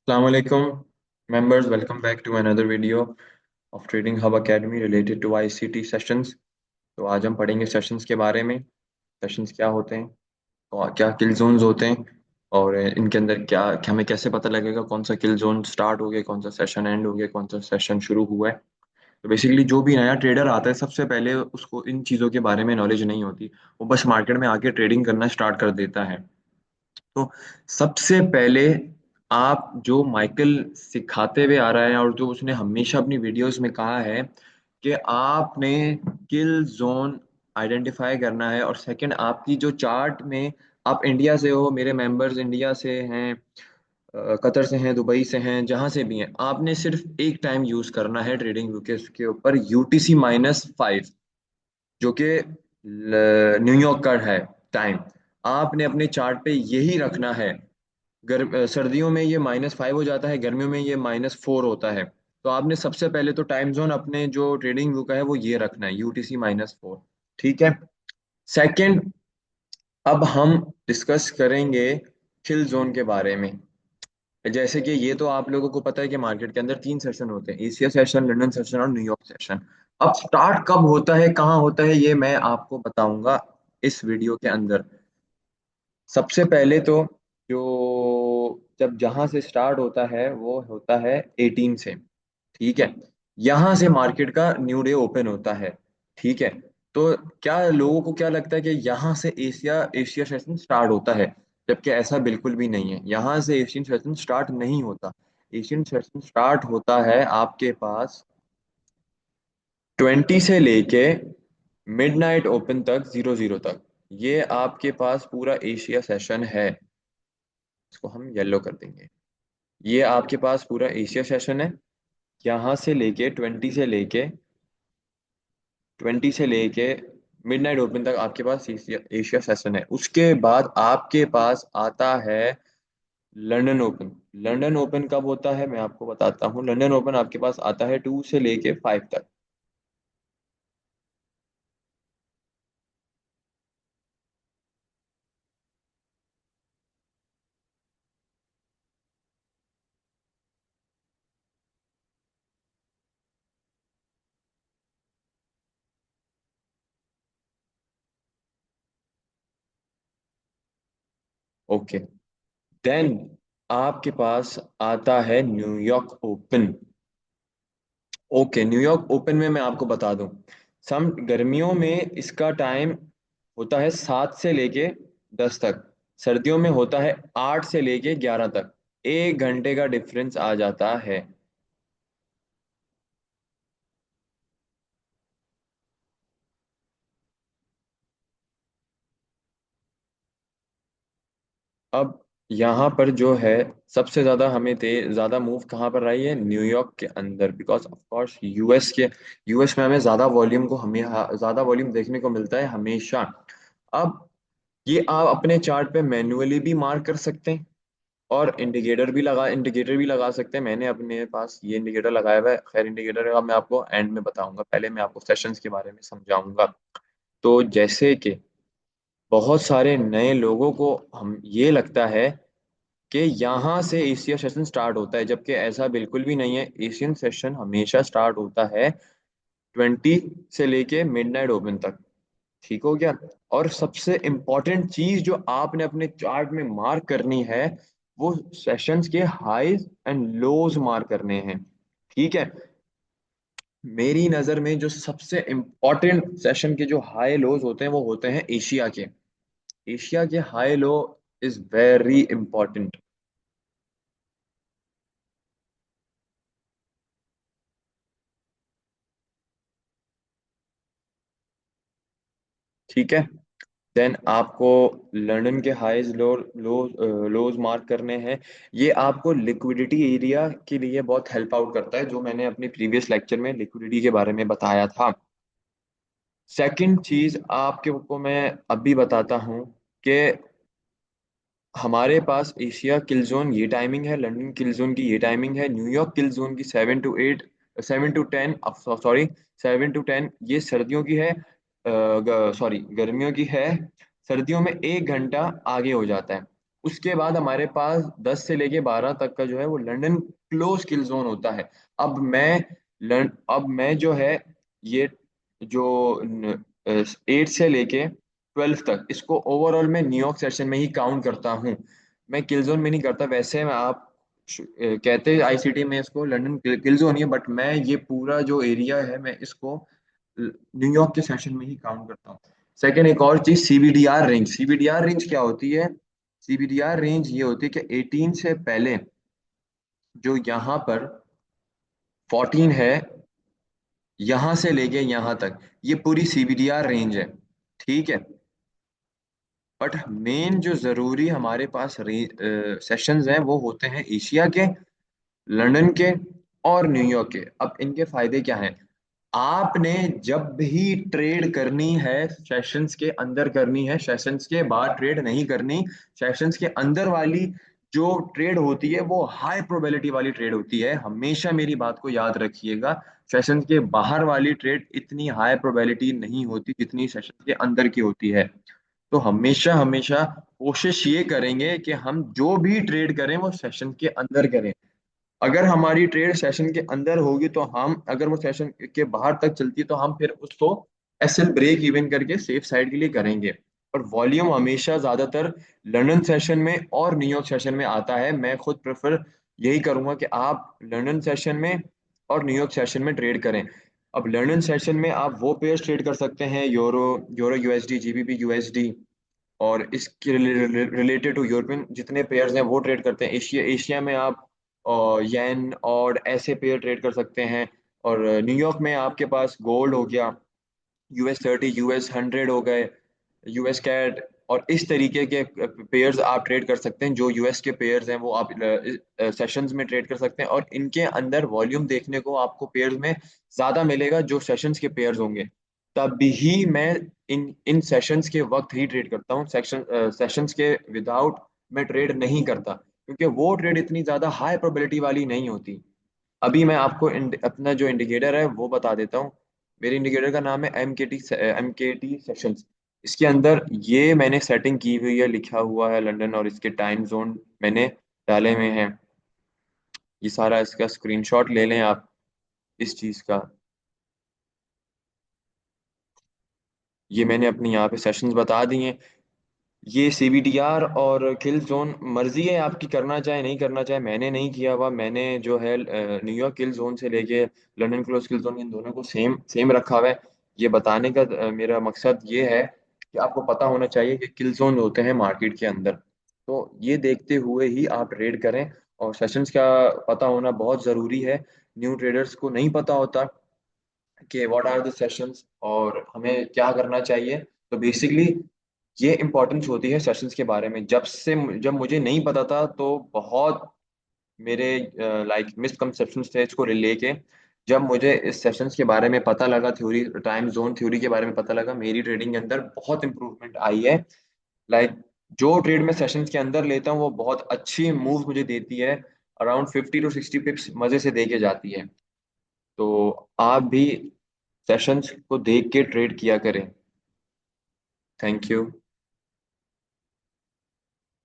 Assalamualaikum members, welcome back to another video of Trading Hub Academy related to ICT sessions। तो आज हम पढ़ेंगे sessions के बारे में। सेशंस क्या होते हैं और क्या किल जोन्स होते हैं और इनके अंदर क्या हमें कैसे पता लगेगा कौन सा किल जोन स्टार्ट हो गया, कौन सा सेशन एंड हो गया, कौन सा सेशन शुरू हुआ है। तो बेसिकली जो भी नया ट्रेडर आता है सबसे पहले उसको इन चीज़ों के बारे में नॉलेज नहीं होती। वो बस मार्केट में आके ट्रेडिंग करना स्टार्ट कर देता है। तो सबसे पहले आप जो माइकल सिखाते हुए आ रहा है और जो उसने हमेशा अपनी वीडियोस में कहा है कि आपने किल जोन आइडेंटिफाई करना है। और सेकंड, आपकी जो चार्ट में आप इंडिया से हो, मेरे मेंबर्स इंडिया से हैं, कतर से हैं, दुबई से हैं, जहां से भी हैं, आपने सिर्फ एक टाइम यूज करना है ट्रेडिंग व्यू के ऊपर UTC-5, जो कि न्यूयॉर्क का है टाइम। आपने अपने चार्ट पे यही रखना है। सर्दियों में ये -5 हो जाता है, गर्मियों में ये -4 होता है। तो आपने सबसे पहले तो टाइम जोन अपने जो ट्रेडिंग व्यू का है वो ये रखना है, UTC-4। ठीक है। सेकंड, अब हम डिस्कस करेंगे किल जोन के बारे में। जैसे कि ये तो आप लोगों को पता है कि मार्केट के अंदर 3 सेशन होते हैं, एशिया सेशन, लंदन सेशन और न्यूयॉर्क सेशन। अब स्टार्ट कब होता है, कहाँ होता है, ये मैं आपको बताऊंगा इस वीडियो के अंदर। सबसे पहले तो जो जब जहां से स्टार्ट होता है वो होता है 18 से। ठीक है। यहां से मार्केट का न्यू डे ओपन होता है। ठीक है। तो क्या लोगों को क्या लगता है कि यहाँ से एशिया एशिया सेशन स्टार्ट होता है, जबकि ऐसा बिल्कुल भी नहीं है। यहाँ से एशियन सेशन स्टार्ट नहीं होता। एशियन सेशन स्टार्ट होता है आपके पास 20 से लेके मिडनाइट ओपन तक, 00 तक। ये आपके पास पूरा एशिया सेशन है। इसको हम येलो कर देंगे। ये आपके पास पूरा एशिया सेशन है। यहाँ से लेके 20 से लेके मिडनाइट ओपन तक आपके पास एशिया एशिया सेशन है। उसके बाद आपके पास आता है लंदन ओपन। लंदन ओपन कब होता है मैं आपको बताता हूँ। लंदन ओपन आपके पास आता है 2 से लेके 5 तक। ओके। देन आपके पास आता है New York open. Okay, New York open में मैं आपको बता दूं, सम गर्मियों में इसका टाइम होता है 7 से लेके 10 तक। सर्दियों में होता है 8 से लेके 11 तक। 1 घंटे का डिफरेंस आ जाता है। अब यहाँ पर जो है सबसे ज्यादा हमें ज्यादा मूव कहाँ पर रही है, न्यूयॉर्क के अंदर। बिकॉज ऑफ कोर्स यूएस में हमें ज्यादा वॉल्यूम को हमें ज्यादा वॉल्यूम देखने को मिलता है हमेशा। अब ये आप अपने चार्ट पे मैन्युअली भी मार्क कर सकते हैं और इंडिकेटर भी लगा सकते हैं। मैंने अपने पास ये इंडिकेटर लगाया हुआ है। खैर, इंडिकेटर का मैं आपको एंड में बताऊंगा, पहले मैं आपको सेशंस के बारे में समझाऊंगा। तो जैसे कि बहुत सारे नए लोगों को हम ये लगता है कि यहाँ से एशिया सेशन स्टार्ट होता है, जबकि ऐसा बिल्कुल भी नहीं है। एशियन सेशन हमेशा स्टार्ट होता है 20 से लेके मिडनाइट ओपन तक। ठीक हो गया। और सबसे इम्पोर्टेंट चीज जो आपने अपने चार्ट में मार्क करनी है, वो सेशंस के हाईज एंड लोज मार्क करने हैं। ठीक है। मेरी नजर में जो सबसे इम्पोर्टेंट सेशन के जो हाई लोज होते हैं वो होते हैं एशिया के। एशिया के high low is very important. ठीक है। देन आपको लंदन के हाईज लोज मार्क करने हैं। ये आपको लिक्विडिटी एरिया के लिए बहुत हेल्प आउट करता है, जो मैंने अपने प्रीवियस लेक्चर में लिक्विडिटी के बारे में बताया था। सेकंड चीज आपके को मैं अभी बताता हूँ कि हमारे पास एशिया किल जोन ये टाइमिंग है, लंदन किल जोन की ये टाइमिंग है, न्यूयॉर्क किल जोन की 7 to 8, 7 to 10, सॉरी 7 to 10 ये सर्दियों की है। सॉरी, गर्मियों की है। सर्दियों में 1 घंटा आगे हो जाता है। उसके बाद हमारे पास 10 से लेके 12 तक का जो है वो लंदन क्लोज किल जोन होता है। अब अब मैं जो है ये जो 8 से लेके 12 तक इसको ओवरऑल मैं न्यूयॉर्क सेशन में ही काउंट करता हूँ। मैं किल जोन में नहीं करता। वैसे मैं आप कहते हैं आईसीटी में इसको लंदन किल जोन ही है, बट मैं ये पूरा जो एरिया है मैं इसको न्यूयॉर्क के सेशन में ही काउंट करता हूँ। सेकंड, एक और चीज, सीबीडीआर रेंज। सीबीडीआर रेंज क्या होती है? सीबीडीआर रेंज ये होती है कि 18 से पहले जो यहाँ पर 14 है, यहाँ से लेके यहाँ तक ये पूरी सीबीडीआर रेंज है। ठीक है। बट मेन जो जरूरी हमारे पास सेशंस हैं वो होते हैं एशिया के, लंदन के और न्यूयॉर्क के। अब इनके फायदे क्या हैं? आपने जब भी ट्रेड करनी है सेशंस के अंदर करनी है, सेशंस के बाहर ट्रेड नहीं करनी। सेशंस के अंदर वाली जो ट्रेड होती है वो हाई प्रोबेबिलिटी वाली ट्रेड होती है, हमेशा मेरी बात को याद रखिएगा। सेशंस के बाहर वाली ट्रेड इतनी हाई प्रोबेबिलिटी नहीं होती जितनी सेशंस के अंदर की होती है। तो हमेशा हमेशा कोशिश ये करेंगे कि हम जो भी ट्रेड करें वो सेशन के अंदर करें। अगर हमारी ट्रेड सेशन के अंदर होगी तो हम, अगर वो सेशन के बाहर तक चलती है तो हम फिर उसको एसएल ब्रेक इवन करके सेफ साइड के लिए करेंगे। और वॉल्यूम हमेशा ज्यादातर लंदन सेशन में और न्यूयॉर्क सेशन में आता है। मैं खुद प्रेफर यही करूंगा कि आप लंदन सेशन में और न्यूयॉर्क सेशन में ट्रेड करें। अब लंदन सेशन में आप वो पेयर ट्रेड कर सकते हैं, euro, euro USD, GBP USD, और इसके रिलेटेड टू यूरोपियन जितने पेयर्स हैं वो ट्रेड करते हैं। एशिया एशिया में आप येन और ऐसे पेयर ट्रेड कर सकते हैं। और न्यूयॉर्क में आपके पास गोल्ड हो गया, US 30, US 100 हो गए, यूएस कैट, और इस तरीके के पेयर्स आप ट्रेड कर सकते हैं। जो यूएस के पेयर्स हैं वो आप सेशंस में ट्रेड कर सकते हैं, और इनके अंदर वॉल्यूम देखने को आपको पेयर्स में ज्यादा मिलेगा जो सेशंस के पेयर्स होंगे। तभी मैं इन इन सेशंस के वक्त ही ट्रेड करता हूँ। सेशंस के विदाउट मैं ट्रेड नहीं करता, क्योंकि वो ट्रेड इतनी ज्यादा हाई प्रोबेबिलिटी वाली नहीं होती। अभी मैं आपको अपना जो इंडिकेटर है वो बता देता हूँ। मेरे इंडिकेटर का नाम है एम के टी सेशंस। इसके अंदर ये मैंने सेटिंग की हुई है, लिखा हुआ है लंदन, और इसके टाइम जोन मैंने डाले हुए हैं। ये सारा इसका स्क्रीनशॉट ले लें आप इस चीज़ का। ये मैंने अपनी यहाँ पे सेशंस बता दिए। ये सीबीडीआर और किल जोन मर्जी है आपकी, करना चाहे नहीं करना चाहे। मैंने नहीं किया हुआ। मैंने जो है न्यूयॉर्क किल जोन से लेके लंदन क्लोज किल जोन, इन दोनों को सेम सेम रखा हुआ है। ये बताने का मेरा मकसद ये है कि आपको पता होना चाहिए कि किल जोन होते हैं मार्केट के अंदर। तो ये देखते हुए ही आप ट्रेड करें। और सेशंस का पता होना बहुत ज़रूरी है। न्यू ट्रेडर्स को नहीं पता होता कि व्हाट आर द सेशंस और हमें क्या करना चाहिए। तो बेसिकली ये इम्पोर्टेंस होती है सेशंस के बारे में। जब मुझे नहीं पता था तो बहुत मेरे लाइक मिसकंसेप्शंस थे इसको लेके। जब मुझे इस सेशंस के बारे में पता लगा, थ्योरी, टाइम जोन थ्योरी के बारे में पता लगा, मेरी ट्रेडिंग के अंदर बहुत इंप्रूवमेंट आई है। लाइक जो ट्रेड में सेशंस के अंदर लेता हूँ वो बहुत अच्छी मूव मुझे देती है। अराउंड 50 to 60 पिप्स मजे से दे के जाती है। तो आप भी सेशंस को देख के ट्रेड किया करें। Thank you.